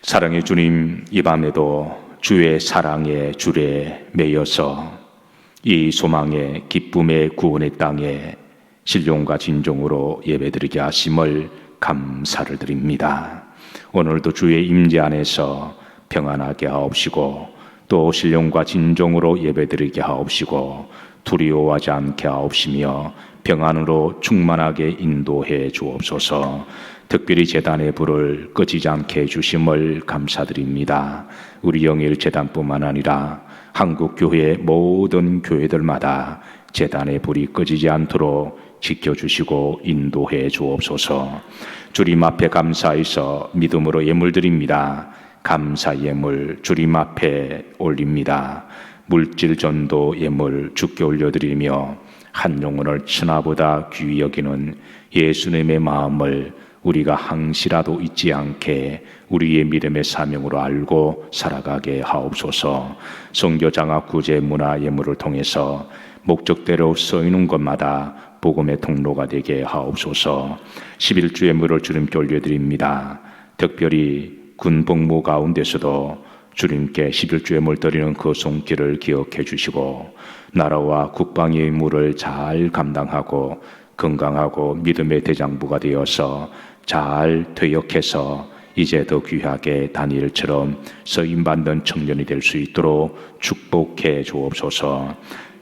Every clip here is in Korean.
사랑의 주님, 이 밤에도 주의 사랑의 줄에 매여서 이 소망의 기쁨의 구원의 땅에 신령과 진정으로 예배드리게 하심을 감사를 드립니다. 오늘도 주의 임재 안에서 평안하게 하옵시고 또 신령과 진정으로 예배드리게 하옵시고 두려워하지 않게 하옵시며 평안으로 충만하게 인도해 주옵소서. 특별히 제단의 불을 꺼지지 않게 해주심을 감사드립니다. 우리 영일 제단뿐만 아니라 한국교회 모든 교회들마다 제단의 불이 꺼지지 않도록 지켜주시고 인도해 주옵소서. 주님 앞에 감사해서 믿음으로 예물 드립니다. 감사 예물 주님 앞에 올립니다. 물질 전도 예물 주께 올려드리며 한 영혼을 천하보다 귀히 여기는 예수님의 마음을 우리가 항시라도 잊지 않게 우리의 믿음의 사명으로 알고 살아가게 하옵소서. 선교 장학 구제 문화 예물을 통해서 목적대로 쓰이는 것마다 복음의 통로가 되게 하옵소서. 11주 예물을 주님께 올려드립니다. 특별히 군 복무 가운데서도 주님께 11주 예물 드리는 그 손길을 기억해 주시고 나라와 국방의 의무를 잘 감당하고 건강하고 믿음의 대장부가 되어서 잘 퇴역해서 이제 더 귀하게 다니엘처럼 쓰임받는 청년이 될 수 있도록 축복해 주옵소서.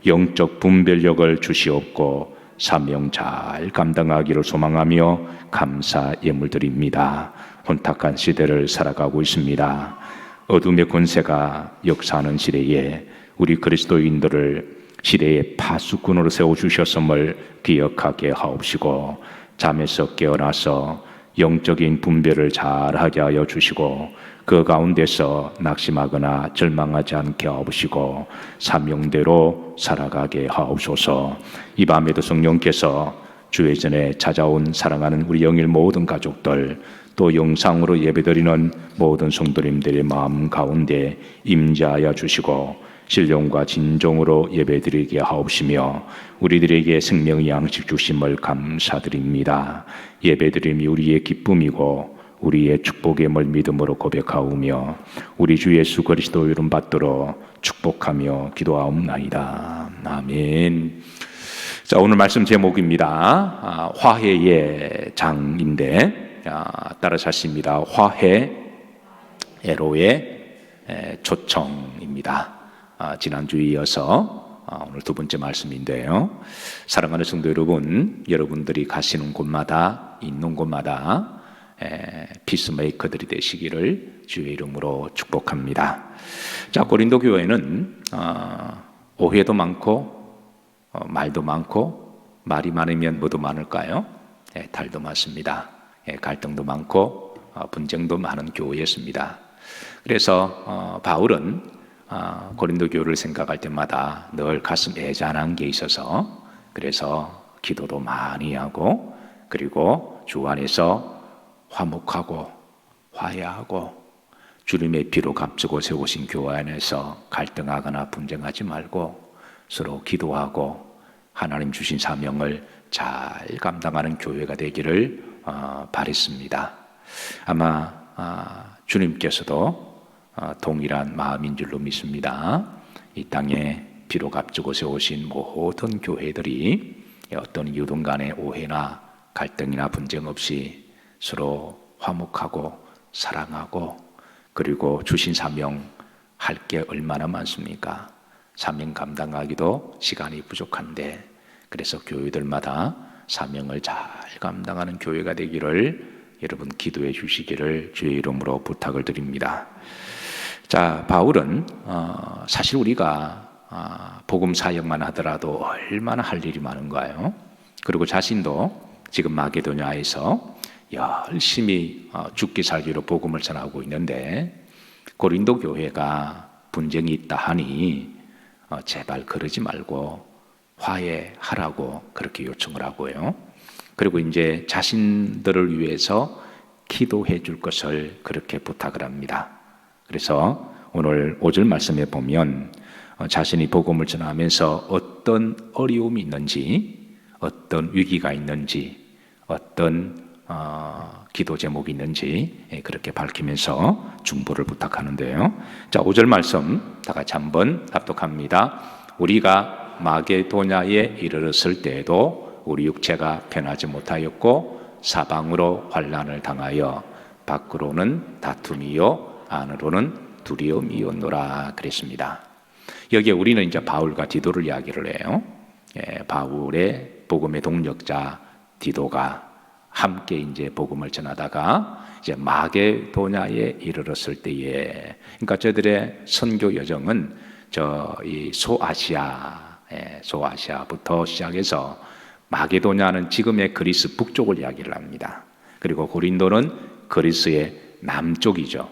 영적 분별력을 주시옵고 사명 잘 감당하기를 소망하며 감사 예물 드립니다. 혼탁한 시대를 살아가고 있습니다. 어둠의 권세가 역사하는 시대에 우리 그리스도인들을 시대의 파수꾼으로 세워주셨음을 기억하게 하옵시고 잠에서 깨어나서 영적인 분별을 잘하게 하여 주시고 그 가운데서 낙심하거나 절망하지 않게 하옵시고 사명대로 살아가게 하옵소서. 이 밤에도 성령께서 주의 전에 찾아온 사랑하는 우리 영일 모든 가족들 또 영상으로 예배드리는 모든 성도님들의 마음 가운데 임재하여 주시고 신령과 진정으로 예배드리게 하옵시며 우리들에게 생명의 양식 주심을 감사드립니다. 예배드림이 우리의 기쁨이고 우리의 축복임을 믿음으로 고백하오며 우리 주 예수 그리스도 이름 받들어 축복하며 기도하옵나이다. 아멘. 자, 오늘 말씀 제목입니다. 화해의 장인데 따라서 하십니다. 화해 에로의 초청입니다. 지난주에 이어서 오늘 두 번째 말씀인데요. 사랑하는 성도 여러분, 여러분들이 가시는 곳마다 있는 곳마다 피스메이커들이 되시기를 주의 이름으로 축복합니다. 자, 고린도 교회는 오해도 많고 말도 많고 말이 많으면 뭐도 많을까요? 탈도 많습니다. 갈등도 많고 분쟁도 많은 교회였습니다. 그래서 바울은 고린도 교회를 생각할 때마다 늘 가슴 애잔한 게 있어서 그래서 기도도 많이 하고 그리고 주 안에서 화목하고 화해하고 주님의 피로 값주고 세우신 교회 안에서 갈등하거나 분쟁하지 말고 서로 기도하고 하나님 주신 사명을 잘 감당하는 교회가 되기를 바랬습니다. 아마 주님께서도 동일한 마음인 줄로 믿습니다. 이 땅에 피로 값주고 세우신 모든 교회들이 어떤 이유든 간에 오해나 갈등이나 분쟁 없이 서로 화목하고 사랑하고 그리고 주신 사명 할 게 얼마나 많습니까? 사명 감당하기도 시간이 부족한데 그래서 교회들마다 사명을 잘 감당하는 교회가 되기를 여러분 기도해 주시기를 주의 이름으로 부탁을 드립니다. 자, 바울은 사실 우리가 복음 사역만 하더라도 얼마나 할 일이 많은가요? 그리고 자신도 지금 마게도냐에서 열심히 죽기 살기로 복음을 전하고 있는데 고린도 교회가 분쟁이 있다 하니 제발 그러지 말고 화해하라고 그렇게 요청을 하고요. 그리고 이제 자신들을 위해서 기도해 줄 것을 그렇게 부탁을 합니다. 그래서 오늘 5절 말씀에 보면 자신이 복음을 전하면서 어떤 어려움이 있는지 어떤 위기가 있는지 어떤 기도 제목이 있는지 그렇게 밝히면서 중보를 부탁하는데요. 자, 5절 말씀 다 같이 한번 합독합니다. 우리가 마게도냐에 이르렀을 때에도 우리 육체가 편하지 못하였고 사방으로 환난을 당하여 밖으로는 다툼이요 안으로는 두려움이었노라 그랬습니다. 여기에 우리는 이제 바울과 디도를 이야기를 해요. 바울의 복음의 동력자 디도가 함께 이제 복음을 전하다가 이제 마게도냐에 이르렀을 때에, 그러니까 저들의 선교 여정은 이 소아시아부터 시작해서 마게도냐는 지금의 그리스 북쪽을 이야기를 합니다. 그리고 고린도는 그리스의 남쪽이죠.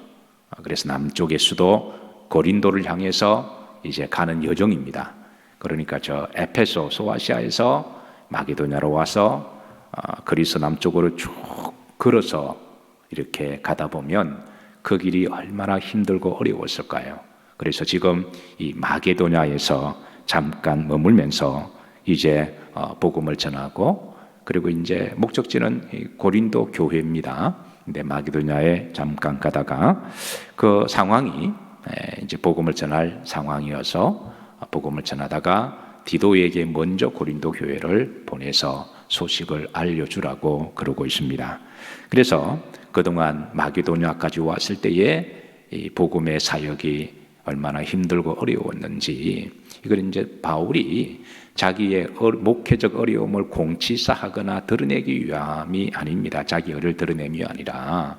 그래서 남쪽의 수도 고린도를 향해서 이제 가는 여정입니다. 그러니까 저 에페소 소아시아에서 마게도냐로 와서 그리스 남쪽으로 쭉 걸어서 이렇게 가다 보면 그 길이 얼마나 힘들고 어려웠을까요? 그래서 지금 이 마게도냐에서 잠깐 머물면서 이제 복음을 전하고, 그리고 이제 목적지는 고린도 교회입니다. 근데 마게도냐에 잠깐 가다가 그 상황이 이제 복음을 전할 상황이어서 복음을 전하다가 디도에게 먼저 고린도 교회를 보내서 소식을 알려주라고 그러고 있습니다. 그래서 그동안 마게도냐까지 왔을 때에 이 복음의 사역이 얼마나 힘들고 어려웠는지, 이걸 이제 바울이 자기의 목회적 어려움을 공치사하거나 드러내기 위함이 아닙니다. 자기 의를 드러내기 아니라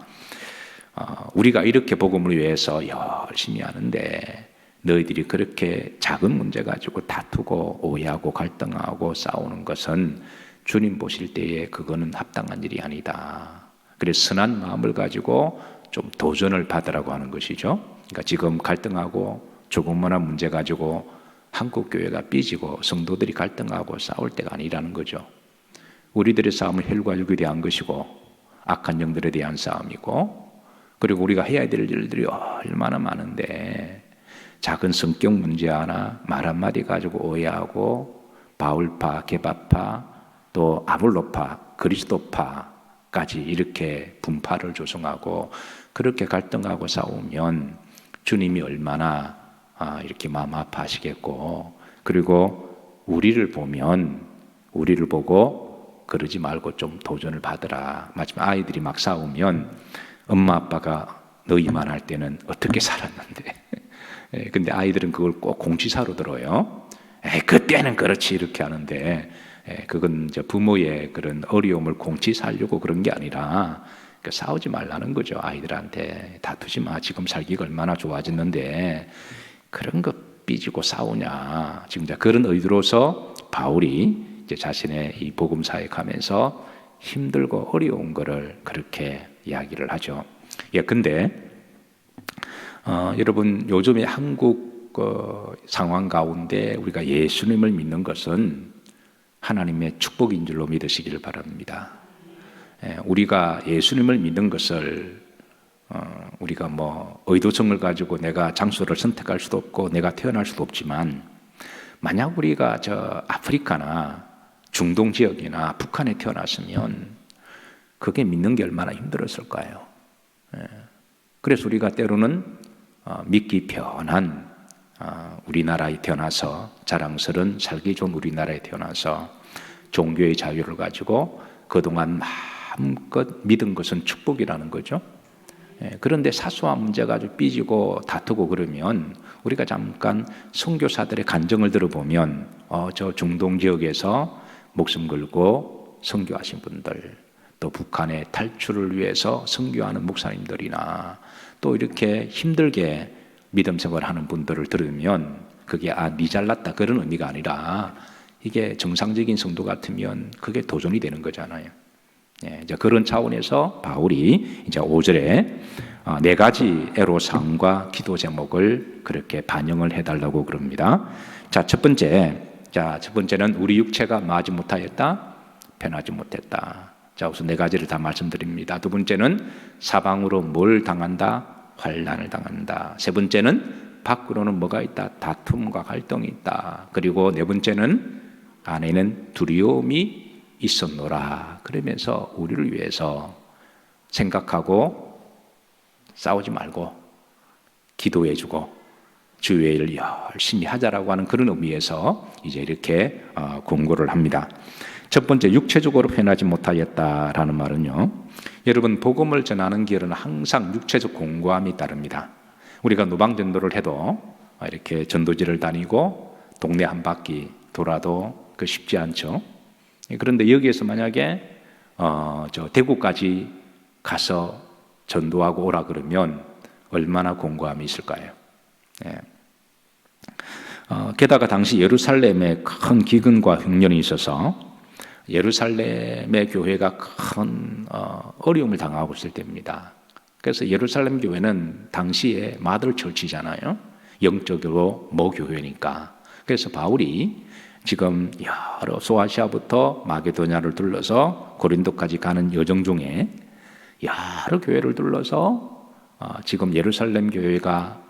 우리가 이렇게 복음을 위해서 열심히 하는데 너희들이 그렇게 작은 문제 가지고 다투고 오해하고 갈등하고 싸우는 것은 주님 보실 때에 그거는 합당한 일이 아니다. 그래서 선한 마음을 가지고 좀 도전을 받으라고 하는 것이죠. 그러니까 지금 갈등하고 조그마한 문제 가지고 한국 교회가 삐지고 성도들이 갈등하고 싸울 때가 아니라는 거죠. 우리들의 싸움은 혈과 육에 대한 것이고 악한 영들에 대한 싸움이고, 그리고 우리가 해야 될 일들이 얼마나 많은데 작은 성격 문제 하나 말 한마디 가지고 오해하고 바울파, 게바파, 또 아볼로파, 그리스도파까지 이렇게 분파를 조성하고 그렇게 갈등하고 싸우면 주님이 얼마나 이렇게 마음 아파하시겠고, 그리고 우리를 보고 그러지 말고 좀 도전을 받으라. 마지막 아이들이 막 싸우면 엄마 아빠가 너희만 할 때는 어떻게 살았는데 근데 아이들은 그걸 꼭 공치사로 들어요. 그때는 그렇지 이렇게 하는데 그건 이제 부모의 그런 어려움을 공치사하려고 그런 게 아니라 싸우지 말라는 거죠. 아이들한테 다투지 마. 지금 살기가 얼마나 좋아졌는데 그런 거 삐지고 싸우냐. 지금 그런 의도로서 바울이 이제 자신의 이 복음 사역하면서 힘들고 어려운 거를 그렇게 이야기를 하죠. 근데 여러분 요즘에 한국 상황 가운데 우리가 예수님을 믿는 것은 하나님의 축복인 줄로 믿으시기를 바랍니다. 우리가 예수님을 믿는 것을 우리가 뭐 의도성을 가지고 내가 장소를 선택할 수도 없고 내가 태어날 수도 없지만, 만약 우리가 저 아프리카나 중동 지역이나 북한에 태어났으면 그게 믿는 게 얼마나 힘들었을까요? 그래서 우리가 때로는 믿기 편한 우리나라에 태어나서, 자랑스러운 살기 좋은 우리나라에 태어나서 종교의 자유를 가지고 그동안 마음껏 믿은 것은 축복이라는 거죠. 그런데 사소한 문제 가지고 삐지고 다투고 그러면 우리가 잠깐 선교사들의 간증을 들어보면 저 중동 지역에서 목숨 걸고 선교하신 분들, 또 북한의 탈출을 위해서 선교하는 목사님들이나 또 이렇게 힘들게 믿음 생활하는 분들을 들으면 그게 니 잘났다 그런 의미가 아니라 이게 정상적인 성도 같으면 그게 도전이 되는 거잖아요. 이제 그런 차원에서 바울이 이제 5절에 4가지 애로사항과 기도 제목을 그렇게 반영을 해달라고 그럽니다. 첫 번째는 우리 육체가 마지 못하였다, 편하지 못했다. 우선 4가지를 다 말씀드립니다. 두 번째는 사방으로 뭘 당한다? 환난을 당한다. 세 번째는 밖으로는 뭐가 있다? 다툼과 갈등이 있다. 그리고 네 번째는 안에는 두려움이 있었노라. 그러면서 우리를 위해서 생각하고 싸우지 말고 기도해주고 주의 일을 열심히 하자라고 하는 그런 의미에서 이제 이렇게 권고를 합니다. 첫 번째, 육체적으로 변하지 못하였다라는 말은요, 여러분 복음을 전하는 길은 항상 육체적 공고함이 따릅니다. 우리가 노방전도를 해도 이렇게 전도지를 다니고 동네 한 바퀴 돌아도 그 쉽지 않죠. 그런데 여기에서 만약에 저 대구까지 가서 전도하고 오라 그러면 얼마나 공고함이 있을까요? 예. 게다가 당시 예루살렘에 큰 기근과 흉년이 있어서 예루살렘의 교회가 큰 어려움을 당하고 있을 때입니다. 그래서 예루살렘 교회는 당시에 마들 철치잖아요. 영적으로 모교회니까. 그래서 바울이 지금 여러 소아시아부터 마게도냐를 둘러서 고린도까지 가는 여정 중에 여러 교회를 둘러서 지금 예루살렘 교회가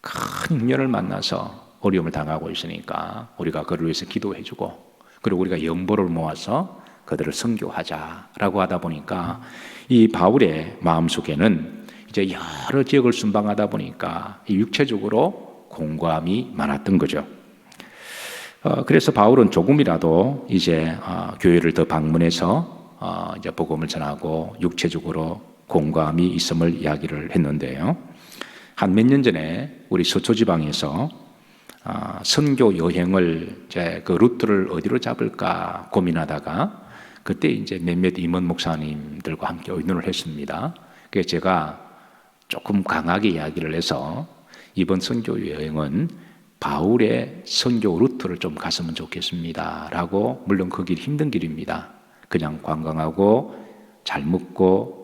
큰 흉년을 만나서 어려움을 당하고 있으니까 우리가 그를 위해서 기도해주고, 그리고 우리가 연보를 모아서 그들을 선교하자라고 하다 보니까 이 바울의 마음속에는 이제 여러 지역을 순방하다 보니까 이 육체적으로 공고함이 많았던 거죠. 그래서 바울은 조금이라도 이제 교회를 더 방문해서 이제 복음을 전하고 육체적으로 공고함이 있음을 이야기를 했는데요. 한 몇 년 전에 우리 서초 지방에서 선교 여행을 이제 그 루트를 어디로 잡을까 고민하다가 그때 이제 몇몇 임원 목사님들과 함께 의논을 했습니다. 그래서 제가 조금 강하게 이야기를 해서 이번 선교 여행은 바울의 선교 루트를 좀 갔으면 좋겠습니다라고. 물론 그 길이 힘든 길입니다. 그냥 관광하고 잘 먹고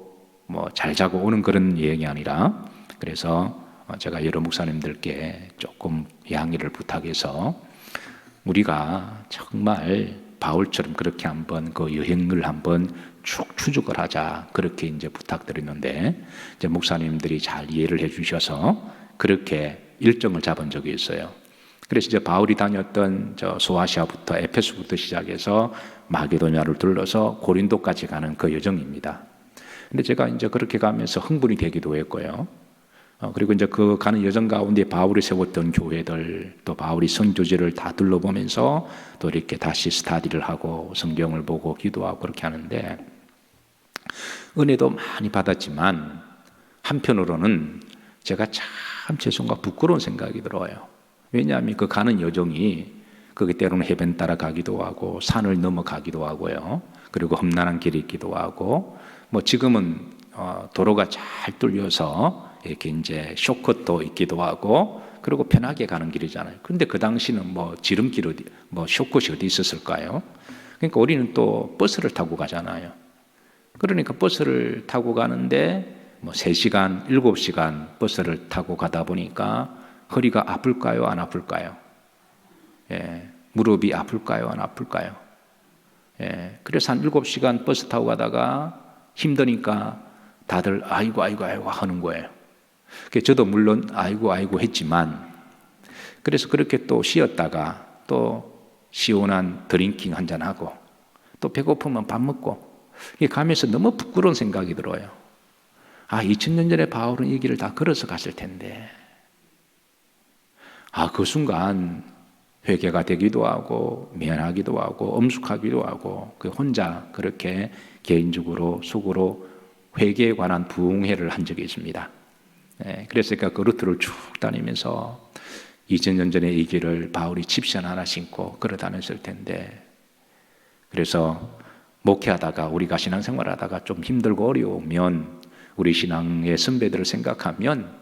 뭐 잘 자고 오는 그런 여행이 아니라, 그래서 제가 여러 목사님들께 조금 양해를 부탁해서 우리가 정말 바울처럼 그렇게 한번 그 여행을 한번 쭉 추적을 하자, 그렇게 이제 부탁드렸는데 이제 목사님들이 잘 이해를 해주셔서 그렇게 일정을 잡은 적이 있어요. 그래서 이제 바울이 다녔던 저 소아시아부터 에페소부터 시작해서 마게도냐를 둘러서 고린도까지 가는 그 여정입니다. 근데 제가 이제 그렇게 가면서 흥분이 되기도 했고요. 그리고 이제 그 가는 여정 가운데 바울이 세웠던 교회들, 또 바울이 선교지를 다 둘러보면서 또 이렇게 다시 스타디를 하고 성경을 보고 기도하고 그렇게 하는데 은혜도 많이 받았지만 한편으로는 제가 참 죄송과 부끄러운 생각이 들어요. 왜냐하면 그 가는 여정이 그게 때로는 해변 따라 가기도 하고 산을 넘어가기도 하고요. 그리고 험난한 길이 있기도 하고, 뭐 지금은 도로가 잘 뚫려서 이렇게 이제 쇼컷도 있기도 하고, 그리고 편하게 가는 길이잖아요. 근데 그 당시는 뭐 지름길 어디, 뭐 쇼컷이 어디 있었을까요? 그러니까 우리는 또 버스를 타고 가잖아요. 그러니까 버스를 타고 가는데 뭐 3시간, 7시간 버스를 타고 가다 보니까 허리가 아플까요? 안 아플까요? 예, 무릎이 아플까요? 안 아플까요? 예, 그래서 한 7시간 버스 타고 가다가 힘드니까 다들 아이고 하는 거예요. 저도 물론 아이고 했지만, 그래서 그렇게 또 쉬었다가 또 시원한 드링킹 한잔하고 또 배고프면 밥 먹고 가면서 너무 부끄러운 생각이 들어요. 2000년 전에 바울은 이 길을 다 걸어서 갔을 텐데, 그 순간 회개가 되기도 하고 미안하기도 하고 엄숙하기도 하고 그 혼자 그렇게 개인적으로 속으로 회개에 관한 부흥회를 한 적이 있습니다. 그래서 그 루트를 쭉 다니면서 2000년 전에 이 길을 바울이 집신 하나 신고 걸어 다녔을 텐데, 그래서 목회하다가 우리가 신앙생활하다가 좀 힘들고 어려우면 우리 신앙의 선배들을 생각하면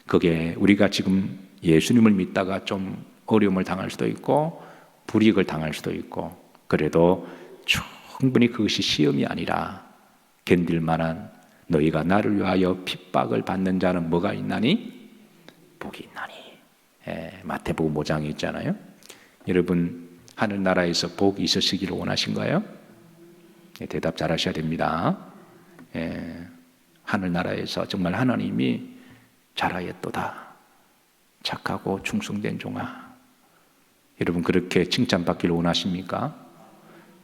그게 우리가 지금 예수님을 믿다가 좀 어려움을 당할 수도 있고 불이익을 당할 수도 있고, 그래도 충분히 그것이 시험이 아니라 견딜 만한, 너희가 나를 위하여 핍박을 받는 자는 뭐가 있나니? 복이 있나니. 마태복음 5장에 있잖아요. 여러분 하늘나라에서 복이 있으시기를 원하신가요? 대답 잘 하셔야 됩니다. 하늘나라에서 정말 하나님이 잘하였도다, 착하고 충성된 종아, 여러분 그렇게 칭찬받기를 원하십니까?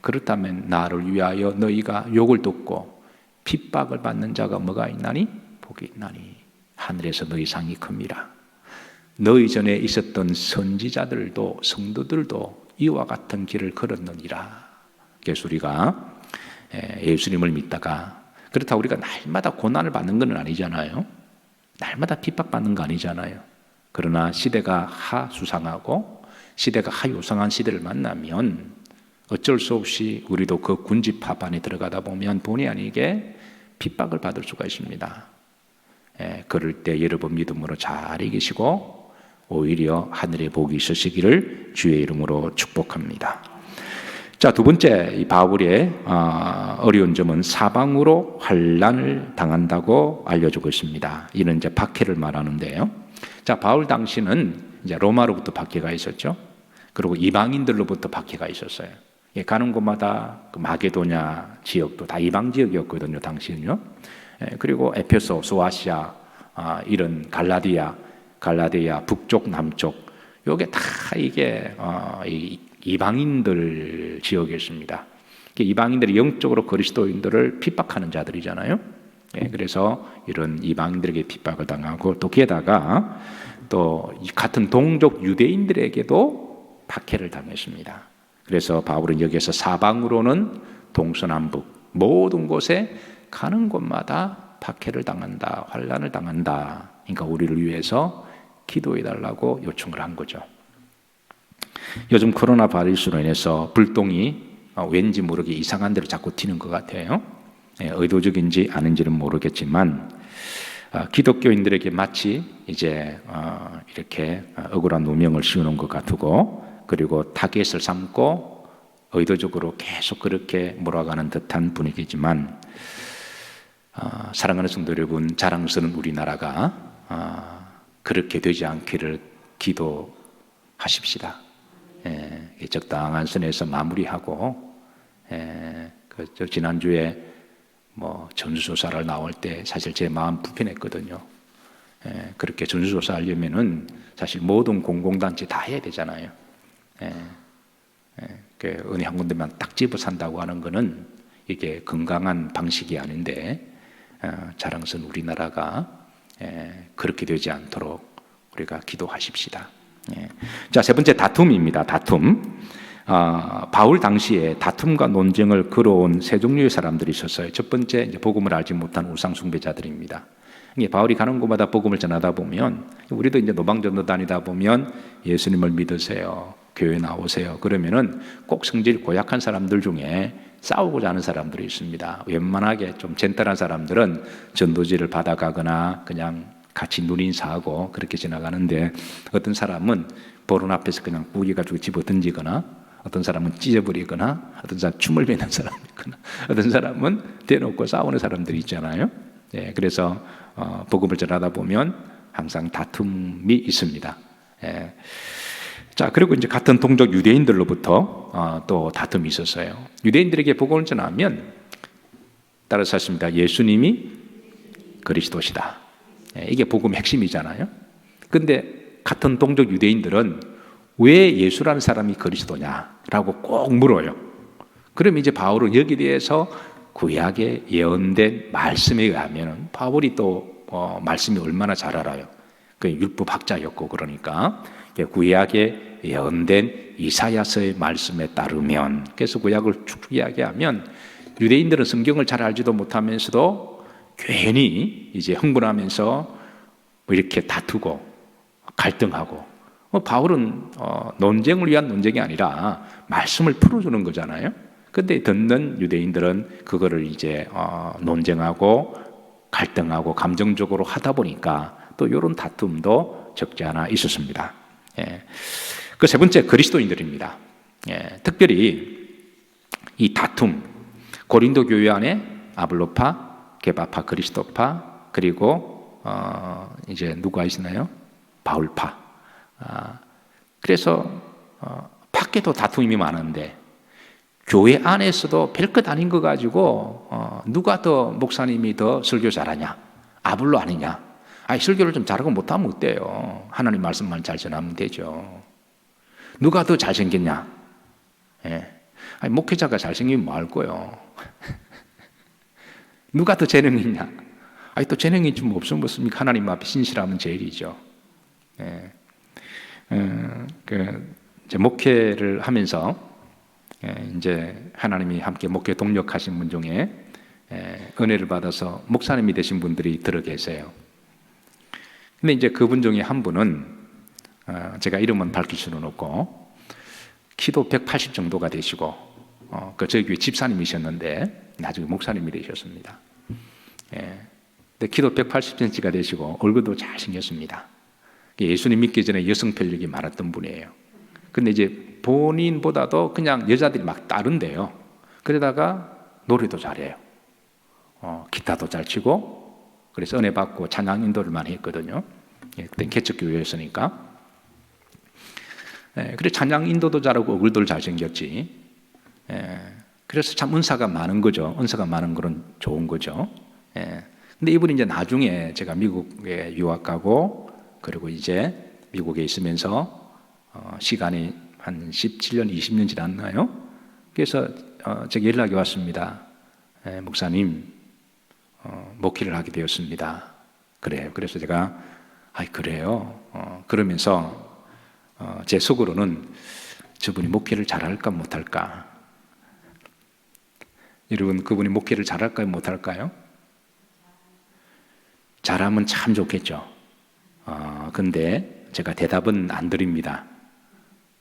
그렇다면 나를 위하여 너희가 욕을 듣고 핍박을 받는 자가 뭐가 있나니? 복이 있나니 하늘에서 너희 상이 큽니다. 너희 전에 있었던 선지자들도 성도들도 이와 같은 길을 걸었느니라. 그래서 우리가 예수님을 믿다가 그렇다고 우리가 날마다 고난을 받는 건 아니잖아요. 날마다 핍박받는 거 아니잖아요. 그러나 시대가 하수상하고 시대가 하요상한 시대를 만나면 어쩔 수 없이 우리도 그 군집합 안에 들어가다 보면 본의 아니게 핍박을 받을 수가 있습니다. 그럴 때 여러분 믿음으로 잘 이기시고 오히려 하늘의 복이 있으시기를 주의 이름으로 축복합니다. 자, 두 번째 이 바울의 어려운 점은 사방으로 환난을 당한다고 알려주고 있습니다. 이는 이제 박해를 말하는데요. 자, 바울 당시는 이제 로마로부터 박해가 있었죠. 그리고 이방인들로부터 박해가 있었어요. 가는 곳마다 그 마게도냐 지역도 다 이방 지역이었거든요, 당시는요. 그리고 에페소, 소아시아, 이런 갈라디아 북쪽, 남쪽, 요게 다 이게 이방인들 지역이었습니다. 이방인들이 영적으로 그리스도인들을 핍박하는 자들이잖아요. 그래서 이런 이방인들에게 핍박을 당하고 또 게다가 또 같은 동족 유대인들에게도 박해를 당했습니다. 그래서 바울은 여기에서 사방으로는 동서남북 모든 곳에 가는 곳마다 박해를 당한다, 환난을 당한다. 그러니까 우리를 위해서 기도해 달라고 요청을 한 거죠. 요즘 코로나 바이러스로 인해서 불똥이 왠지 모르게 이상한 데로 자꾸 튀는 것 같아요. 의도적인지 아닌지는 모르겠지만 기독교인들에게 마치 이제 이렇게 억울한 누명을 씌우는 것 같고, 그리고 타겟을 삼고 의도적으로 계속 그렇게 몰아가는 듯한 분위기지만 사랑하는 성도 여러분, 자랑스러운 우리나라가 그렇게 되지 않기를 기도하십시다. 적당한 선에서 마무리하고, 지난주에 전수조사를 나올 때 사실 제 마음 불편했거든요. 그렇게 전수조사 하려면은 사실 모든 공공단체 다 해야 되잖아요. 은혜 한 군데만 딱 집어 산다고 하는 거는 이게 건강한 방식이 아닌데, 자랑스러운 우리나라가 그렇게 되지 않도록 우리가 기도하십시다. 자, 세 번째 다툼입니다. 다툼. 바울 당시에 다툼과 논쟁을 걸어온 세 종류의 사람들이 있었어요. 첫 번째, 이제 복음을 알지 못한 우상 숭배자들입니다. 바울이 가는 곳마다 복음을 전하다 보면, 우리도 이제 노방전도 다니다 보면 예수님을 믿으세요, 교회 나오세요. 그러면은 꼭 성질 고약한 사람들 중에 싸우고자 하는 사람들이 있습니다. 웬만하게 좀 젠틀한 사람들은 전도지를 받아가거나 그냥 같이 눈인사하고 그렇게 지나가는데, 어떤 사람은 보론 앞에서 그냥 구겨가지고 집어 던지거나, 어떤 사람은 찢어버리거나, 어떤 사람은 춤을 배는 사람이 있거나, 어떤 사람은 대놓고 싸우는 사람들이 있잖아요. 그래서 복음을 전하다 보면 항상 다툼이 있습니다. 자, 그리고 이제 같은 동족 유대인들로부터 또 다툼이 있었어요. 유대인들에게 복음을 전하면 따라서 하십니다. 예수님이 그리스도시다. 이게 복음의 핵심이잖아요. 근데 같은 동족 유대인들은 왜 예수라는 사람이 그리스도냐라고 꼭 물어요. 그럼 이제 바울은 여기에 대해서 구약에 예언된 말씀에 의하면, 바울이 또 말씀이 얼마나 잘 알아요. 그 율법학자였고, 그러니까 구약에 예언된 이사야서의 말씀에 따르면, 그래서 구약을 쭉 이야기하면 유대인들은 성경을 잘 알지도 못하면서도 괜히 이제 흥분하면서 이렇게 다투고 갈등하고, 바울은 논쟁을 위한 논쟁이 아니라 말씀을 풀어주는 거잖아요. 근데 듣는 유대인들은 그거를 이제 논쟁하고 갈등하고 감정적으로 하다 보니까 또 이런 다툼도 적지 않아 있었습니다. 그 세 번째, 그리스도인들입니다. 특별히 이 다툼, 고린도 교회 안에 아블로파, 게바파, 그리스도파, 그리고 이제 누가 있나요? 바울파. 그래서 밖에도 다툼이 많은데 교회 안에서도 별것 아닌 거 가지고 누가 더 목사님이 더 설교 잘하냐, 아블로 아니냐, 설교를 좀 잘하고 못하면 어때요? 하나님 말씀만 잘 전하면 되죠. 누가 더 잘생겼냐? 목회자가 잘생기면 뭐 할 거요? 누가 더 재능이 있냐? 아니, 또 재능이 좀 없으면 뭐습니까? 하나님 앞에 신실하면 제일이죠. 예. 이제 목회를 하면서 이제 하나님이 함께 목회 동력하신 분 중에 은혜를 받아서 목사님이 되신 분들이 들어 계세요. 근데 이제 그분 중에 한 분은 제가 이름은 밝힐 수는 없고 키도 180 정도가 되시고 저희 교회 집사님이셨는데 나중에 목사님이 되셨습니다. 근데 키도 180cm가 되시고 얼굴도 잘생겼습니다. 예수님 믿기 전에 여성 편력이 많았던 분이에요. 근데 이제 본인보다도 그냥 여자들이 막 따른대요. 그러다가 노래도 잘해요. 기타도 잘 치고, 그래서 은혜 받고 찬양 인도를 많이 했거든요. 그때 개척교회였으니까. 그래 찬양 인도도 잘하고 얼굴도 잘생겼지. 그래서 참 은사가 많은 거죠. 은사가 많은 건 좋은 거죠. 근데 이분이 이제 나중에 제가 미국에 유학 가고, 그리고 이제 미국에 있으면서 시간이 한 17년, 20년 지났나요? 그래서 제게 연락이 왔습니다. 목사님, 목회를 하게 되었습니다. 그래요. 그래서 제가 그래요. 그러면서 제 속으로는 저분이 목회를 잘할까 못할까? 여러분, 그분이 목회를 잘할까요 못할까요? 잘하면 참 좋겠죠. 근데 제가 대답은 안 드립니다.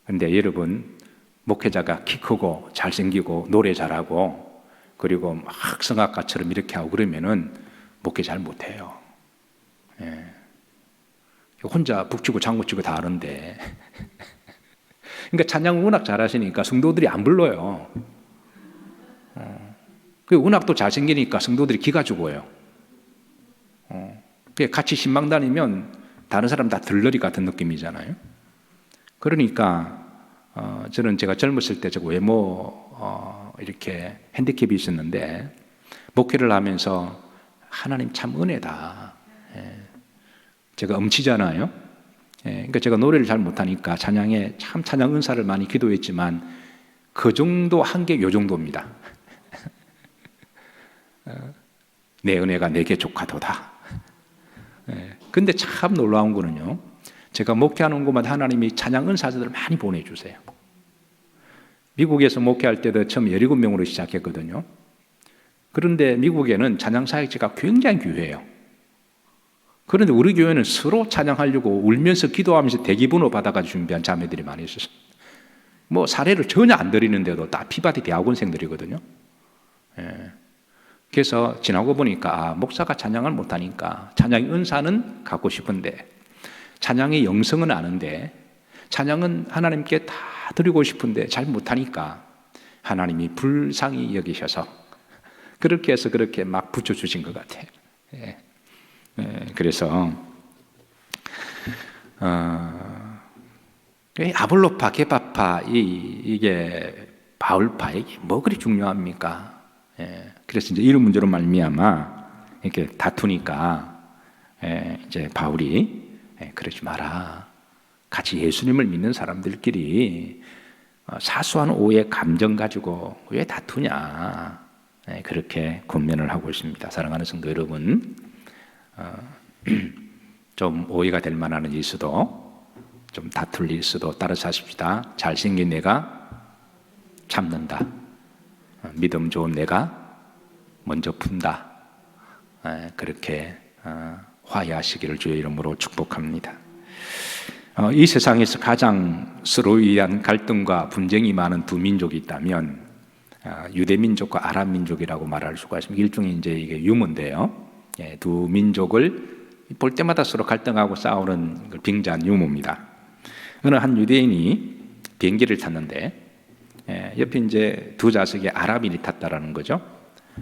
근데 여러분, 목회자가 키 크고 잘생기고 노래 잘하고 그리고 막 성악가처럼 이렇게 하고 그러면은 목회 잘 못해요. 혼자 북치고 장구치고 다 하는데 그러니까 찬양 워낙 잘하시니까 성도들이 안 불러요. 그 음악도 잘생기니까 성도들이 기가 죽어요. 같이 신방 다니면 다른 사람 다 들러리 같은 느낌이잖아요. 그러니까 저는 제가 젊었을 때 저 외모 이렇게 핸디캡이 있었는데 목회를 하면서 하나님 참 은혜다. 제가 음치잖아요. 그러니까 제가 노래를 잘 못하니까 찬양에 참 찬양 은사를 많이 기도했지만 그 정도 한계 요 정도입니다. 내 은혜가 내게 족하도다. 근데 참 놀라운 거는요, 제가 목회하는 곳마다 하나님이 찬양 은사자들을 많이 보내주세요. 미국에서 목회할 때도 처음 17명으로 시작했거든요. 그런데 미국에는 찬양 사역지가 굉장히 귀해요. 그런데 우리 교회는 서로 찬양하려고 울면서 기도하면서 대기번호 받아가지고 준비한 자매들이 많이 있었어요. 뭐 사례를 전혀 안 드리는데도 다 피바디 대학원생들이거든요. 그래서 지나고 보니까 목사가 찬양을 못하니까 찬양의 은사는 갖고 싶은데 찬양의 영성은 아는데 찬양은 하나님께 다 드리고 싶은데 잘 못하니까 하나님이 불쌍히 여기셔서 그렇게 해서 그렇게 막 붙여주신 것 같아요. 그래서 아볼로파, 게바파 이게 바울파 이게 뭐 그리 중요합니까? 그래서 이제 이런 문제로 말미암아 이렇게 다투니까 이제 바울이 그러지 마라. 같이 예수님을 믿는 사람들끼리 사소한 오해 감정 가지고 왜 다투냐? 그렇게 권면을 하고 있습니다. 사랑하는 성도 여러분, 좀 오해가 될 만한 일 있어도 좀 다툴 일 있어도 따라서 하십시다. 잘생긴 내가 참는다. 믿음 좋은 내가 먼저 푼다. 그렇게 화해하시기를 주의 이름으로 축복합니다. 이 세상에서 가장 서로 위한 갈등과 분쟁이 많은 두 민족이 있다면 유대 민족과 아랍 민족이라고 말할 수가 있습니다. 일종의 이제 이게 유머인데요. 두 민족을 볼 때마다 서로 갈등하고 싸우는 걸 빙자한 유머입니다. 어느 한 유대인이 비행기를 탔는데 옆에 이제 두 좌석에 아랍인이 탔다라는 거죠.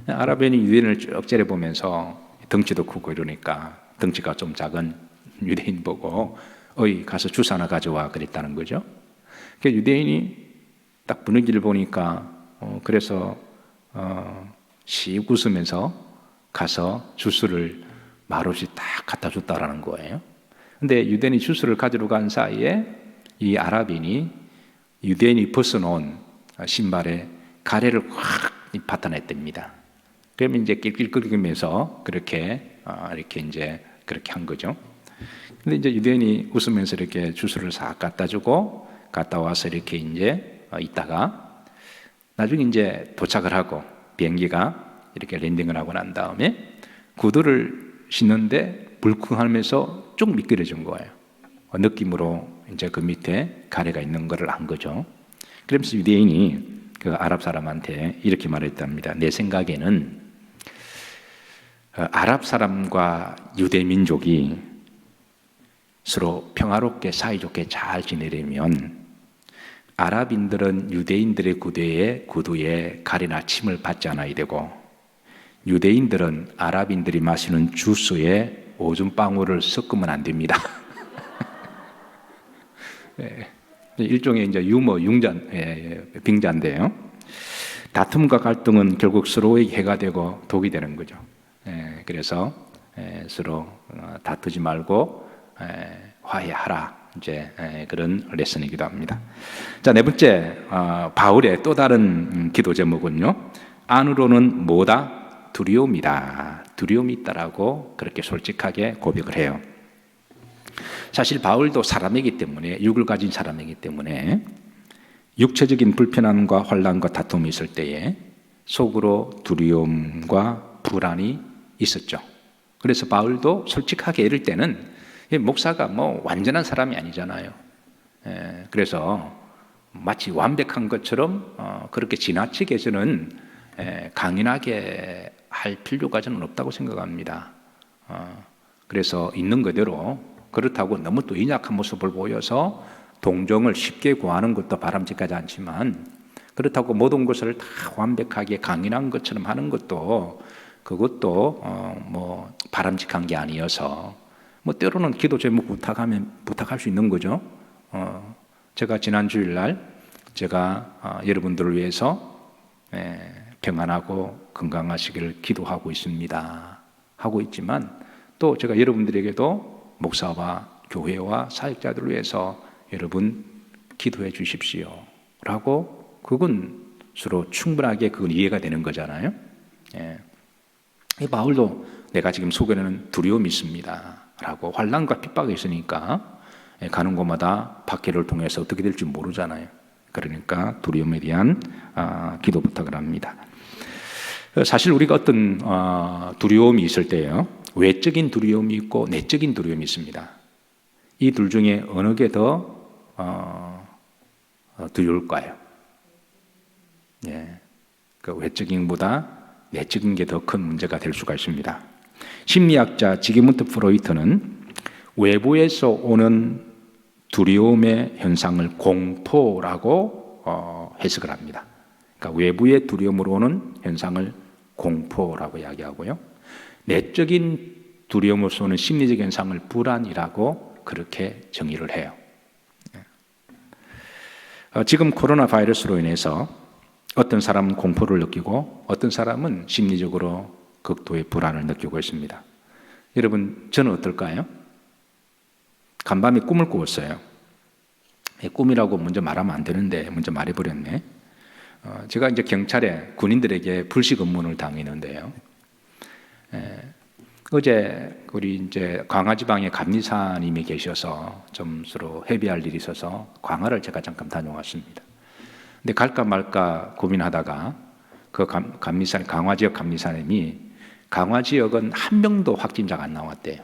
아랍인이 유대인을 쭉 째려보면서 덩치도 크고 이러니까 덩치가 좀 작은 유대인 보고 어이 가서 주스 하나 가져와 그랬다는 거죠. 그 유대인이 딱 분위기를 보니까 그래서 씩 웃으면서 가서 주스를 말없이 딱 갖다 줬다라는 거예요. 근데 유대인이 주스를 가지러 간 사이에 이 아랍인이 유대인이 벗어놓은 신발에 가래를 확 받아냈답니다. 그러면 이제 낄낄거리면서 그렇게 이렇게 이제 그렇게 한 거죠. 근데 이제 유대인이 웃으면서 이렇게 주스를 싹 갖다 주고 갔다 와서 이렇게 이제 있다가 나중에 이제 도착을 하고 비행기가 이렇게 랜딩을 하고 난 다음에 구두를 신는데 불쿵하면서 쭉 미끄러진 거예요. 느낌으로 이제 그 밑에 가래가 있는 거를 안 거죠. 그러면서 유대인이 그 아랍 사람한테 이렇게 말했답니다. 내 생각에는 아랍 사람과 유대 민족이 서로 평화롭게 사이좋게 잘 지내려면 아랍인들은 유대인들의 구두에 가래나 침을 받지 않아야 되고 유대인들은 아랍인들이 마시는 주스에 오줌 방울을 섞으면 안 됩니다. 네. 일종의 이제 유머, 빙자인데요. 다툼과 갈등은 결국 서로에게 해가 되고 독이 되는 거죠. 그래서 서로 다투지 말고 화해하라. 이제 그런 레슨이기도 합니다. 자, 네 번째 바울의 또 다른 기도 제목은요. 안으로는 뭐다? 두려움이다. 두려움이 있다라고 그렇게 솔직하게 고백을 해요. 사실 바울도 사람이기 때문에 육을 가진 사람이기 때문에 육체적인 불편함과 환난과 다툼이 있을 때에 속으로 두려움과 불안이 있었죠. 그래서 바울도 솔직하게 이럴 때는 목사가 뭐 완전한 사람이 아니잖아요. 그래서 마치 완벽한 것처럼 그렇게 지나치게 저는 강인하게 할 필요가 저는 없다고 생각합니다. 그래서 있는 그대로 그렇다고 너무 또 인약한 모습을 보여서 동정을 쉽게 구하는 것도 바람직하지 않지만 그렇다고 모든 것을 다 완벽하게 강인한 것처럼 하는 것도 그것도 뭐 바람직한 게 아니어서 뭐 때로는 기도 제목 부탁할 수 있는 거죠. 제가 지난 주일날 제가 여러분들을 위해서 평안하고 건강하시기를 기도하고 있습니다. 하고 있지만 또 제가 여러분들에게도 목사와 교회와 사역자들을 위해서 여러분 기도해 주십시오 라고 그건 서로 충분하게 그건 이해가 되는 거잖아요. 바울도 내가 지금 속에는 두려움이 있습니다 라고 환난과 핍박이 있으니까 가는 곳마다 박해를 통해서 어떻게 될지 모르잖아요. 그러니까 두려움에 대한 기도 부탁을 합니다. 사실 우리가 어떤 두려움이 있을 때요, 외적인 두려움이 있고 내적인 두려움이 있습니다. 이 둘 중에 어느 게 더 두려울까요? 그 외적인보다 내적인 게 더 큰 문제가 될 수가 있습니다. 심리학자 지기문트 프로이트는 외부에서 오는 두려움의 현상을 공포라고 해석을 합니다. 그러니까 외부의 두려움으로 오는 현상을 공포라고 이야기하고요. 내적인 두려움으로서 오는 심리적 현상을 불안이라고 그렇게 정의를 해요. 지금 코로나 바이러스로 인해서 어떤 사람은 공포를 느끼고 어떤 사람은 심리적으로 극도의 불안을 느끼고 있습니다. 여러분, 저는 어떨까요? 간밤에 꿈을 꾸었어요. 꿈이라고 먼저 말하면 안 되는데 먼저 말해버렸네. 제가 이제 경찰에 군인들에게 불식 업무를 당했는데요. 어제 우리 이제 광화지방에 감리사님이 계셔서 좀 서로 회비할 일이 있어서 광화를 제가 잠깐 다녀왔습니다. 근데 갈까 말까 고민하다가 그 감리사, 강화 지역 감리사님이 강화 지역은 한 명도 확진자가 안 나왔대요.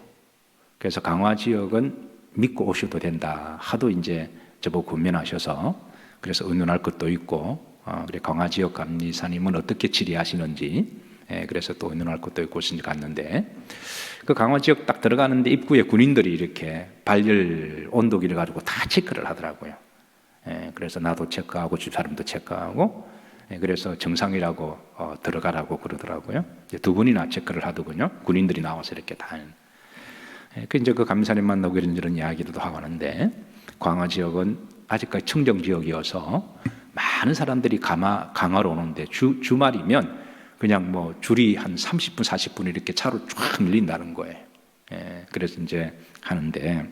그래서 강화 지역은 믿고 오셔도 된다. 하도 이제 저보고 권면하셔서 그래서 의논할 것도 있고, 그래 강화 지역 감리사님은 어떻게 질의하시는지, 그래서 또 의논할 것도 있고 싶어서 갔는데 그 강화 지역 딱 들어가는데 입구에 군인들이 이렇게 발열 온도기를 가지고 다 체크를 하더라고요. 그래서 나도 체크하고 집 사람도 체크하고, 그래서 정상이라고 들어가라고 그러더라고요. 두 분이나 체크를 하더군요. 군인들이 나와서 이렇게 다. 그 이제 그 감사님 만나고 이런 이야기도 하고 하는데, 강화 지역은 아직까지 청정 지역이어서 많은 사람들이 강화로 오는데 주말이면 그냥 뭐 줄이 한 30분, 40분 이렇게 차로 쫙 밀린다는 거예요. 그래서 이제 하는데,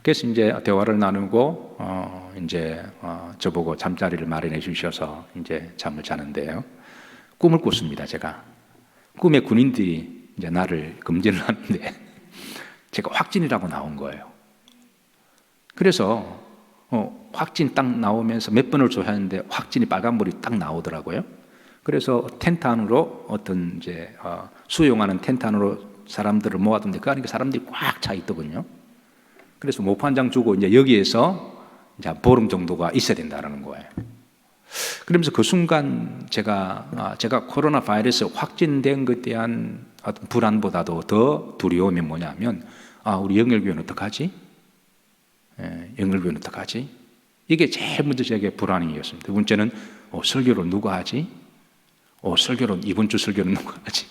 그래서 이제 대화를 나누고 이제 저보고 잠자리를 마련해 주셔서 이제 잠을 자는데요. 꿈을 꿨습니다. 제가 꿈에 군인들이 이제 나를 검진을 하는데 제가 확진이라고 나온 거예요. 그래서 확진 딱 나오면서 몇 번을 조사했는데 확진이 빨간불이 딱 나오더라고요. 그래서 텐트 안으로 어떤 이제 수용하는 텐트 안으로 사람들을 모았던데 그 안에 사람들이 꽉 차 있더군요. 그래서 모프 한 장 주고 이제 여기에서 이제 보름 정도가 있어야 된다는 거예요. 그러면서 그 순간 제가 코로나 바이러스 확진된 것에 대한 어떤 불안보다도 더 두려움이 뭐냐면 우리 영열교회는 어떡하지? 영열교회는 어떡하지? 이게 제일 먼저 제게 불안이었습니다. 두 번째는 설교를 누가 하지? 설교는 이번 주 설교는 누가 하지?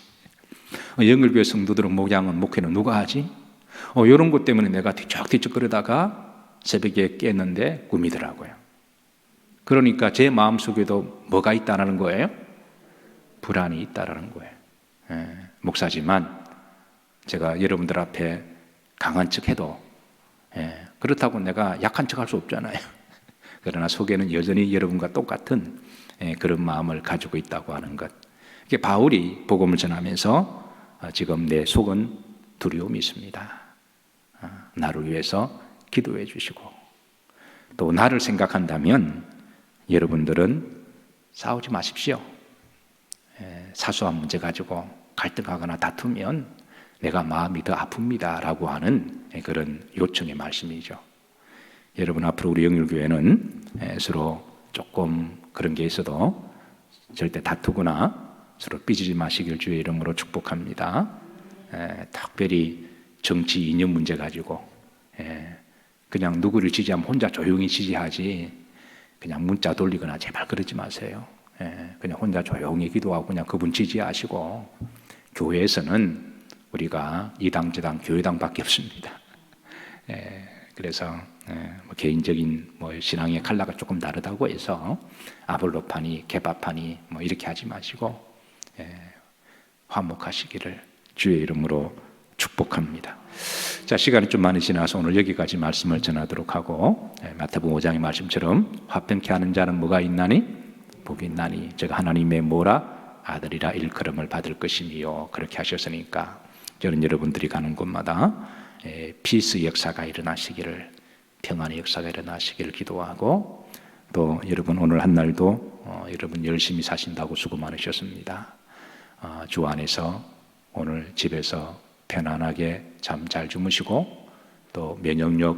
영열교회 성도들은 목회는 누가 하지? 이런 것 때문에 내가 뒤척뒤척 거리다가 새벽에 깼는데 꿈이더라고요. 그러니까 제 마음속에도 뭐가 있다는 거예요? 불안이 있다는 거예요. 목사지만 제가 여러분들 앞에 강한 척 해도 그렇다고 내가 약한 척 할 수 없잖아요. 그러나 속에는 여전히 여러분과 똑같은 그런 마음을 가지고 있다고 하는 것. 이게 바울이 복음을 전하면서 지금 내 속은 두려움이 있습니다. 나를 위해서 기도해 주시고 또 나를 생각한다면 여러분들은 싸우지 마십시오. 사소한 문제 가지고 갈등하거나 다투면 내가 마음이 더 아픕니다 라고 하는 그런 요청의 말씀이죠. 여러분 앞으로 우리 영일교회는 서로 조금 그런 게 있어도 절대 다투거나 서로 삐지지 마시길 주의 이름으로 축복합니다. 특별히 정치 이념 문제 가지고 그냥 누구를 지지하면 혼자 조용히 지지하지 그냥 문자 돌리거나 제발 그러지 마세요. 그냥 혼자 조용히 기도하고 그냥 그분 지지하시고 교회에서는 우리가 이당 저당 교회당밖에 없습니다. 그래서 개인적인 신앙의 컬러가 조금 다르다고 해서 아볼로파니 개바파니 이렇게 하지 마시고 화목하시기를 주의 이름으로 축복합니다. 자, 시간이 좀 많이 지나서 오늘 여기까지 말씀을 전하도록 하고 마태복음 5장의 말씀처럼 화평케 하는 자는 뭐가 있나니? 복이 있나니 제가 하나님의 뭐라? 아들이라 일컬음을 받을 것이니요. 그렇게 하셨으니까 저는 여러분들이 가는 곳마다 피스 역사가 일어나시기를 평안의 역사가 일어나시기를 기도하고 또 여러분 오늘 한 날도 여러분 열심히 사신다고 수고 많으셨습니다. 주 안에서 오늘 집에서 편안하게 잠 잘 주무시고 또 면역력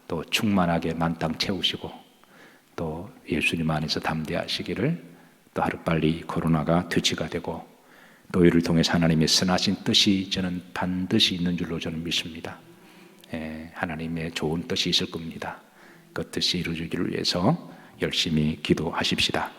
또 충만하게 만땅 채우시고 또 예수님 안에서 담대하시기를 또 하루빨리 코로나가 퇴치가 되고 또 이를 통해서 하나님의 선하신 뜻이 저는 반드시 있는 줄로 저는 믿습니다. 하나님의 좋은 뜻이 있을 겁니다. 그 뜻이 이루어지기를 위해서 열심히 기도하십시다.